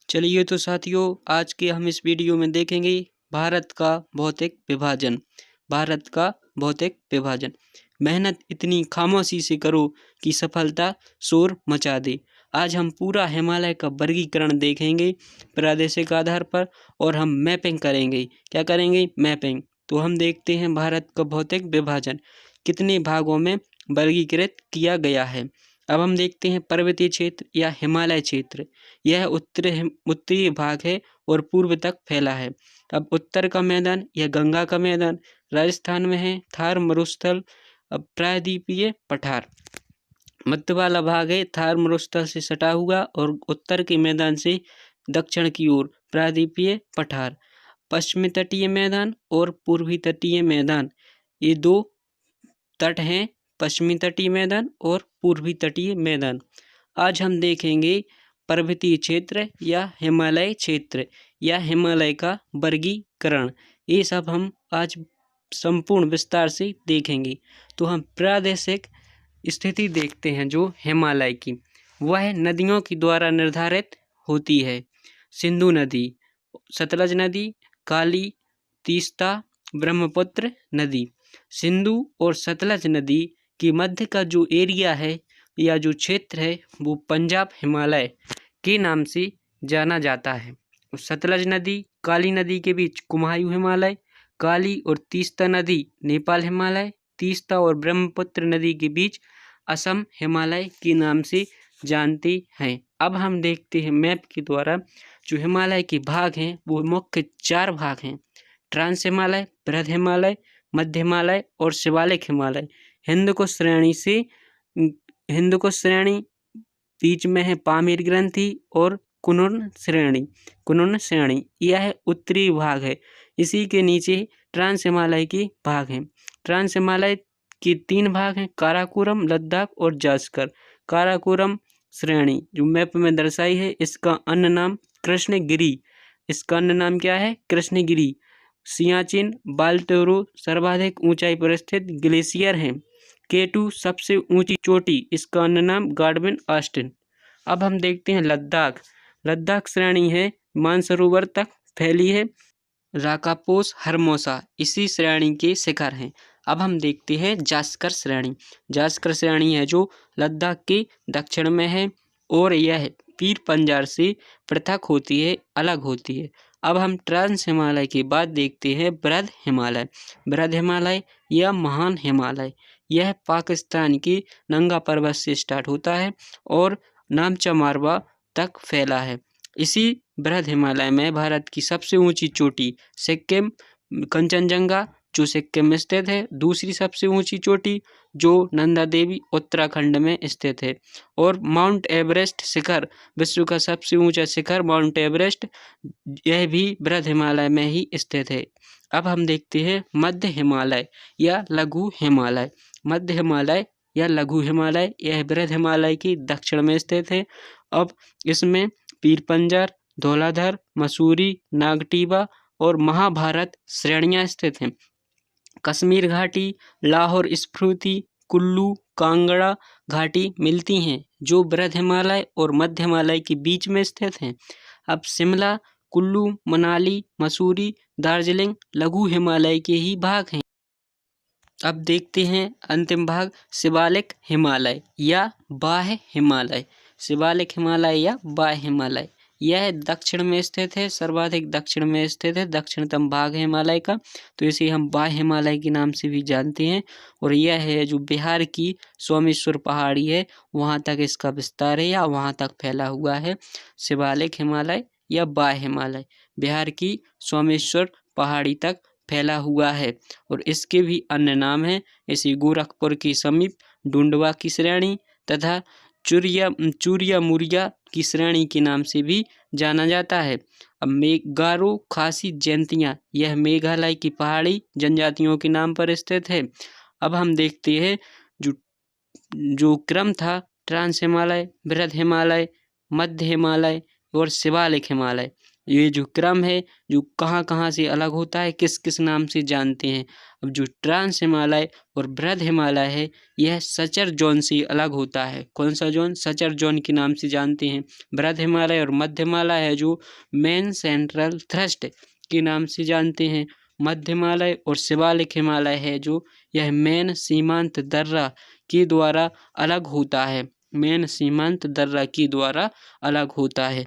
चलिए तो साथियों, आज के हम इस वीडियो में देखेंगे भारत का भौतिक विभाजन। भारत का भौतिक विभाजन। मेहनत इतनी खामोशी से करो कि सफलता शोर मचा दे। आज हम पूरा हिमालय का वर्गीकरण देखेंगे प्रादेशिक आधार पर, और हम मैपिंग करेंगे। क्या करेंगे? मैपिंग। तो हम देखते हैं भारत का भौतिक विभाजन कितने भागों में वर्गीकृत किया गया है। अब हम देखते हैं पर्वतीय क्षेत्र या हिमालय क्षेत्र। यह उत्तरी भाग है और पूर्व तक फैला है। अब उत्तर का मैदान या गंगा का मैदान राजस्थान में है। थार मरुस्थल, अब प्रायद्वीपीय पठार। मध्य वाला भाग है थार मरुस्थल से सटा हुआ और उत्तर के मैदान से दक्षिण की ओर प्रायद्वीपीय पठार। पश्चिमी तटीय मैदान और पूर्वी तटीय मैदान, ये दो तट हैं, पश्चिमी तटीय मैदान और पूर्वी तटीय मैदान। आज हम देखेंगे पर्वतीय क्षेत्र या हिमालय क्षेत्र या हिमालय का वर्गीकरण। ये सब हम आज संपूर्ण विस्तार से देखेंगे। तो हम प्रादेशिक स्थिति देखते हैं जो हिमालय की, वह नदियों के द्वारा निर्धारित होती है। सिंधु नदी, सतलज नदी, काली, तीस्ता, ब्रह्मपुत्र नदी। सिंधु और सतलज नदी की मध्य का जो एरिया है या जो क्षेत्र है वो पंजाब हिमालय के नाम से जाना जाता है। सतलज नदी काली नदी के बीच कुमायूं हिमालय, काली और तीस्ता नदी नेपाल हिमालय, तीस्ता और ब्रह्मपुत्र नदी के बीच असम हिमालय के नाम से जानते हैं। अब हम देखते हैं मैप के द्वारा जो हिमालय के भाग हैं वो मुख्य 4 भाग हैं। ट्रांस हिमालय, बृहद हिमालय, मध्य हिमालय और शिवालिक हिमालय। हिंद कुश श्रेणी बीच में है, पामीर ग्रंथि और कुनून श्रेणी यह उत्तरी भाग है। इसी के नीचे ट्रांस हिमालय के भाग हैं। ट्रांस हिमालय के 3 भाग हैं, काराकोरम, लद्दाख और जास्कर। काराकोरम श्रेणी जो मैप में दर्शाई है, इसका अन्य नाम कृष्णगिरी। इसका अन्य नाम क्या है? कृष्णगिरी। सियाचिन, बाल्टोरो सर्वाधिक ऊंचाई पर स्थित ग्लेशियर हैं। केटू सबसे ऊंची चोटी, इसका अन्य नाम गार्डविन ऑस्टिन। अब हम देखते हैं लद्दाख। लद्दाख श्रेणी है, मानसरोवर तक फैली है। राकापोस, हरमोसा इसी श्रेणी के शिखर हैं। अब हम देखते हैं जास्कर श्रेणी। जास्कर श्रेणी है जो लद्दाख के दक्षिण में है और यह पीर पंजाल से पृथक होती है, अलग होती है। अब हम ट्रांस हिमालय के बाद देखते हैं बृहद हिमालय। बृहद हिमालय या महान हिमालय, यह पाकिस्तान की नंगा पर्वत से स्टार्ट होता है और नामचा मारवा तक फैला है। इसी बृहद हिमालय में भारत की सबसे ऊंची चोटी सिक्किम कंचनजंगा जो सिक्किम में स्थित है। दूसरी सबसे ऊंची चोटी जो नंदा देवी उत्तराखंड में स्थित है। और माउंट एवरेस्ट शिखर, विश्व का सबसे ऊंचा शिखर माउंट एवरेस्ट, यह भी बृहद हिमालय में ही स्थित है। अब हम देखते हैं मध्य हिमालय या लघु हिमालय। मध्य हिमालय या लघु हिमालय, यह बृहद हिमालय के दक्षिण में स्थित है। अब इसमें पीर पंजाल, धौलाधर, मसूरी, नागटीबा और महाभारत श्रेणियां स्थित हैं। कश्मीर घाटी, लाहौर स्फूर्ति, कुल्लू, कांगड़ा घाटी मिलती हैं जो बृहद हिमालय और मध्य हिमालय के बीच में स्थित हैं। अब शिमला, कुल्लू, मनाली, मसूरी, दार्जिलिंग लघु हिमालय के ही भाग हैं। अब देखते हैं अंतिम भाग शिवालिक हिमालय या बाह्य हिमालय। शिवालिक हिमालय या बाह्य हिमालय, यह दक्षिण में स्थित है, सर्वाधिक दक्षिण में स्थित है, दक्षिणतम भाग है हिमालय का। तो इसे हम बाह्य हिमालय के नाम से भी जानते हैं। और यह है जो बिहार की सोमेश्वर पहाड़ी है, वहाँ तक इसका विस्तार है या वहाँ तक फैला हुआ है। शिवालिक हिमालय या बाह्य हिमालय बिहार की सोमेश्वर पहाड़ी तक फैला हुआ है। और इसके भी अन्य नाम हैं, इसे गोरखपुर के समीप डुंडवा की श्रेणी तथा चूरिया मुरिया की श्रेणी के नाम से भी जाना जाता है। अब गारो, खासी, जैंतिया, यह मेघालय की पहाड़ी जनजातियों के नाम पर स्थित है। अब हम देखते हैं जो क्रम था ट्रांस हिमालय, बृहद हिमालय, मध्य हिमालय और शिवालिक हिमालय। ये जो क्रम है जो कहाँ कहाँ से अलग होता है, किस किस नाम से जानते हैं। अब जो ट्रांस हिमालय और बृहद हिमालय है यह सचर जोन से अलग होता है। कौन सा जोन? सचर जोन के नाम से जानते हैं। बृहद हिमालय और मध्य हिमालय है जो मेन सेंट्रल थ्रस्ट के नाम से जानते हैं। मध्य हिमालय और शिवालिक हिमालय है जो यह मेन सीमांत दर्रा के द्वारा अलग होता है। मेन सीमांत दर्रा के द्वारा अलग होता है।